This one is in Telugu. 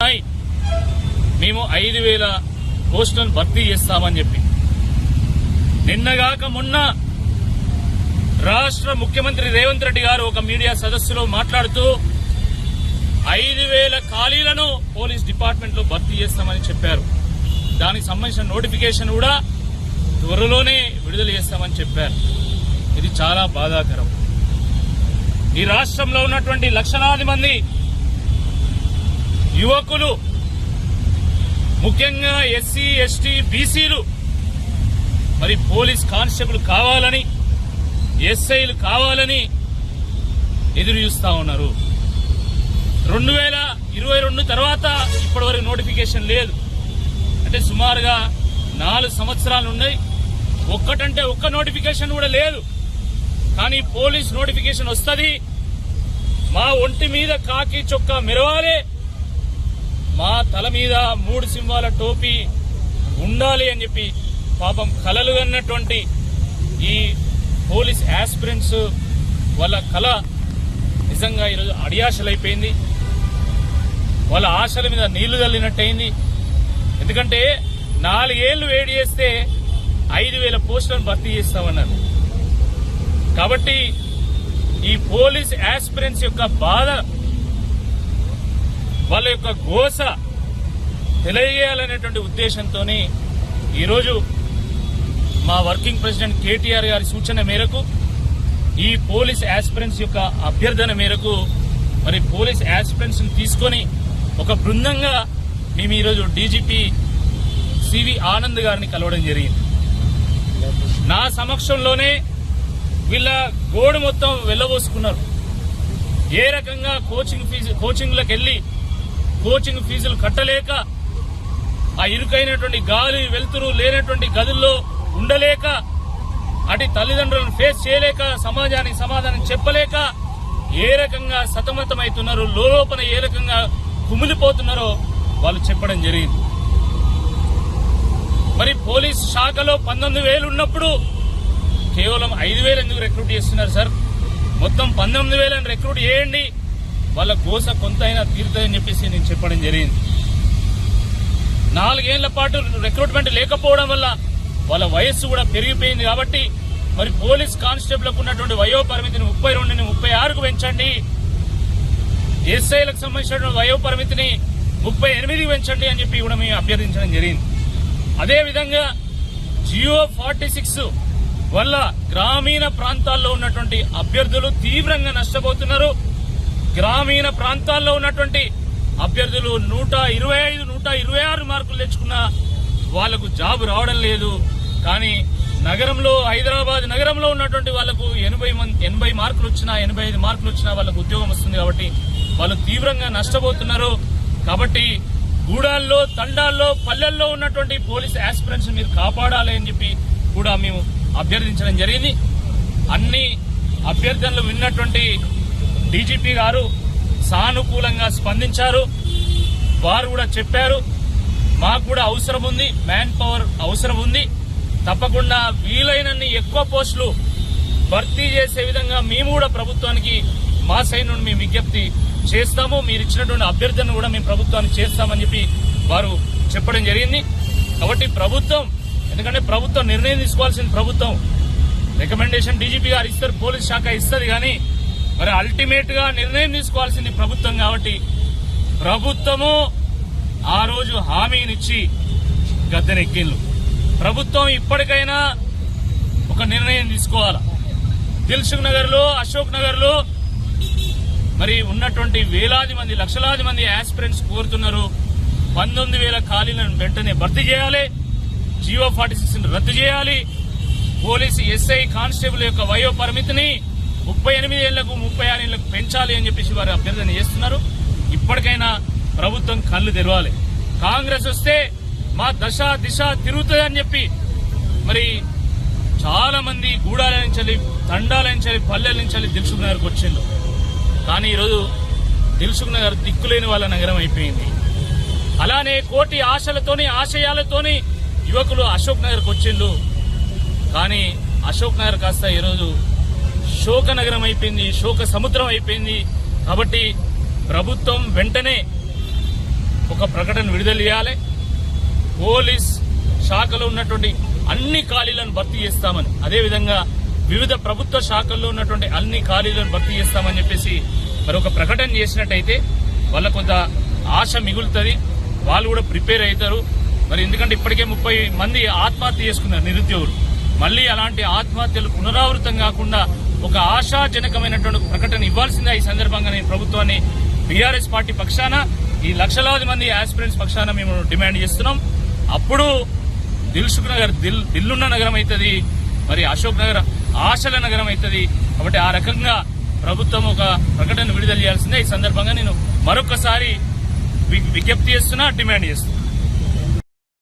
ఉన్నాయి, మేము 5,000 పోస్టులను భర్తీ చేస్తామని చెప్పి. నిన్నగాక మొన్న రాష్ట్ర ముఖ్యమంత్రి రేవంత్ రెడ్డి గారు ఒక మీడియా సదస్సులో మాట్లాడుతూ 5,000 ఖాళీలను పోలీస్ డిపార్ట్మెంట్ లో భర్తీ చేస్తామని చెప్పారు. దానికి సంబంధించిన నోటిఫికేషన్ కూడా త్వరలోనే విడుదల చేస్తామని చెప్పారు. ఇది చాలా బాధాకరం. ఈ రాష్ట్రంలో ఉన్నటువంటి లక్షలాది మంది యువకులు, ముఖ్యంగా ఎస్సీ, ఎస్టీ, బీసీలు మరి పోలీస్ కానిస్టేబుల్ కావాలని, ఎస్ఐలు కావాలని ఎదురు చూస్తా ఉన్నారు. 2022 తర్వాత ఇప్పటివరకు నోటిఫికేషన్ లేదు. అంటే సుమారుగా 4 సంవత్సరాలు ఉన్నాయి. ఒక్కటంటే ఒక్క నోటిఫికేషన్ కూడా లేదు. కానీ పోలీస్ నోటిఫికేషన్ వస్తుంది, మా ఒంటి మీద కాకి చొక్కా మెరవాలి, మా తల మీద 3 సింహాల టోపీ ఉండాలి అని చెప్పి పాపం కలలు అన్నటువంటి ఈ పోలీస్ ఆస్పిరెంట్స్ వాళ్ళ కళ నిజంగా ఈరోజు అడియాశలైపోయింది. వాళ్ళ ఆశల మీద నీళ్లు చల్లినట్టయింది. ఎందుకంటే 4 ఏళ్లు వేడి చేస్తే 5,000 పోస్టులను భర్తీ చేస్తామన్నారు. కాబట్టి ఈ పోలీస్ ఆస్పిరెంట్స్ యొక్క బాధ, వాళ్ళ యొక్క గోస తెలియజేయాలనేటువంటి ఉద్దేశంతోనే ఈరోజు మా వర్కింగ్ ప్రెసిడెంట్ కేటీఆర్ గారి సూచన మేరకు, ఈ పోలీస్ ఆస్పిరెంట్స్ యొక్క అభ్యర్థన మేరకు మరి పోలీస్ ఆస్పిరెంట్స్ ని తీసుకొని ఒక బృందంగా మేము ఈరోజు డీజీపీ సివి ఆనంద్ గారిని కలవడం జరిగింది. నా సమక్షంలోనే వీళ్ళ గోడు మొత్తం వెళ్లబోసుకున్నారు. ఏ రకంగా కోచింగ్లకు వెళ్లి కోచింగ్ ఫీజులు కట్టలేక, ఆ ఇరుకైనటువంటి గాలి వెలుతురు లేనటువంటి గదుల్లో ఉండలేక, అటు తల్లిదండ్రులను ఫేస్ చేయలేక, సమాజానికి సమాధానం చెప్పలేక ఏ రకంగా సతమతమవుతున్నారో, లోపల ఏ రకంగా కుమిలిపోతున్నారో వాళ్ళు చెప్పడం జరిగింది. మరి పోలీస్ శాఖలో 19,000 ఉన్నప్పుడు కేవలం 5,000 ఎందుకు రిక్రూట్ చేస్తున్నారు సార్? మొత్తం 19,000 రిక్రూట్ చేయండి, వాళ్ళ గోస కొంతైనా తీరుతుందని చెప్పేసి నేను చెప్పడం జరిగింది. 4 ఏళ్ల పాటు రిక్రూట్మెంట్ లేకపోవడం వల్ల వాళ్ళ వయస్సు కూడా పెరిగిపోయింది. కాబట్టి మరి పోలీస్ కానిస్టేబుల్కు ఉన్నటువంటి వయో పరిమితిని 32 ని 36కు పెంచండి, ఎస్ఐలకు సంబంధించిన వయో పరిమితిని 38కి పెంచండి అని చెప్పి కూడా మేము అభ్యర్థించడం జరిగింది. అదేవిధంగా జియో 46 వల్ల గ్రామీణ ప్రాంతాల్లో ఉన్నటువంటి అభ్యర్థులు తీవ్రంగా నష్టపోతున్నారు. గ్రామీణ ప్రాంతాల్లో ఉన్నటువంటి అభ్యర్థులు 125, 126 మార్కులు తెచ్చుకున్న వాళ్లకు జాబ్ రావడం లేదు. కానీ నగరంలో, హైదరాబాద్ నగరంలో ఉన్నటువంటి వాళ్లకు 80 మార్కులు వచ్చినా, 85 మార్కులు వచ్చినా వాళ్లకు ఉద్యోగం వస్తుంది. కాబట్టి వాళ్ళు తీవ్రంగా నష్టపోతున్నారు. కాబట్టి గూడాల్లో, తండాల్లో, పల్లెల్లో ఉన్నటువంటి పోలీస్ ఆస్పిరెంట్స్ మీరు కాపాడాలి అని చెప్పి కూడా మేము అభ్యర్థించడం జరిగింది. అన్ని అభ్యర్థనలు విన్నటువంటి డీజీపీ గారు సానుకూలంగా స్పందించారు. వారు కూడా చెప్పారు, మాకు కూడా అవసరం ఉంది, మ్యాన్ పవర్ అవసరం ఉంది, తప్పకుండా వీలైనన్ని ఎక్కువ పోస్టులు భర్తీ చేసే విధంగా మేము కూడా ప్రభుత్వానికి మా సైడ్ నుండి మేము విజ్ఞప్తి చేస్తాము, మీరు ఇచ్చినటువంటి అభ్యర్థనను కూడా మేము ప్రభుత్వానికి చేస్తామని చెప్పి వారు చెప్పడం జరిగింది. కాబట్టి ప్రభుత్వం, ఎందుకంటే ప్రభుత్వం నిర్ణయం తీసుకోవాల్సింది ప్రభుత్వం, రికమెండేషన్ డీజీపీ గారు ఇస్తారు, పోలీస్ శాఖ ఇస్తుంది, కానీ మరి అల్టిమేట్ గా నిర్ణయం తీసుకోవాల్సింది ప్రభుత్వం. కాబట్టి ప్రభుత్వము ఆ రోజు హామీనిచ్చి గద్దెనెక్కిండ్లు. ప్రభుత్వం ఇప్పటికైనా ఒక నిర్ణయం తీసుకోవాలా. దిల్సుఖ్ నగర్ లో, అశోక్ నగర్ లో మరి ఉన్నటువంటి వేలాది మంది, లక్షలాది మంది ఆస్పిరెంట్స్ కోరుతున్నారు 19,000 ఖాళీలను వెంటనే భర్తీ చేయాలి, జియో 46 రద్దు చేయాలి, పోలీసు ఎస్ఐ కానిస్టేబుల్ యొక్క వయో పరిమితిని 38 ఏళ్లకు 36 ఏళ్లకు పెంచాలి అని చెప్పేసి వారు అభ్యర్థన చేస్తున్నారు. ఇప్పటికైనా ప్రభుత్వం కళ్లు తెరవాలి. కాంగ్రెస్ వస్తే మా దశ దిశ తిరుగుతుందని చెప్పి మరి చాలా మంది గూడాల నుంచి, తండాల నుంచి, పల్లెల నుంచి దిల్సుఖ్ నగర్కి వచ్చిండు. కానీ ఈరోజు దిల్సుఖ్ నగర్ దిక్కులేని వాళ్ళ నగరం అయిపోయింది. అలానే కోటి ఆశలతోని, ఆశయాలతోని యువకులు అశోక్ నగర్కి వచ్చిండు. కానీ అశోక్ నగర్ కాస్త ఈరోజు శోక నగరం అయిపోయింది, శోక సముద్రం అయిపోయింది. కాబట్టి ప్రభుత్వం వెంటనే ఒక ప్రకటన విడుదల చేయాలి. పోలీస్ శాఖలో ఉన్నటువంటి అన్ని ఖాళీలను భర్తీ చేస్తామని, అదేవిధంగా వివిధ ప్రభుత్వ శాఖల్లో ఉన్నటువంటి అన్ని ఖాళీలను భర్తీ చేస్తామని చెప్పేసి మరి ఒక ప్రకటన చేసినట్టయితే వాళ్ళ కొంత ఆశ మిగులుతుంది, వాళ్ళు కూడా ప్రిపేర్ అవుతారు. మరి ఎందుకంటే ఇప్పటికే 30 మంది ఆత్మహత్య చేసుకున్నారు నిరుద్యోగులు. మళ్లీ అలాంటి ఆత్మహత్యలు పునరావృతం కాకుండా ఒక ఆశాజనకమైనటువంటి ప్రకటన ఇవ్వాల్సిందే. ఈ సందర్భంగా నేను ప్రభుత్వాన్ని బీఆర్ఎస్ పార్టీ పక్షాన, ఈ లక్షలాది మంది ఆస్పిరెంట్స్ పక్షాన మేము డిమాండ్ చేస్తున్నాం. అప్పుడు దిల్సుఖ్ నగర్ దిల్లున్న నగరం అవుతుంది, మరి అశోక్ నగర్ ఆశల నగరం అవుతుంది. కాబట్టి ఆ రకంగా ప్రభుత్వం ఒక ప్రకటన విడుదల చేయాల్సిందే. ఈ సందర్భంగా నేను మరొకసారి విజ్ఞప్తి చేస్తున్నా, డిమాండ్ చేస్తున్నా.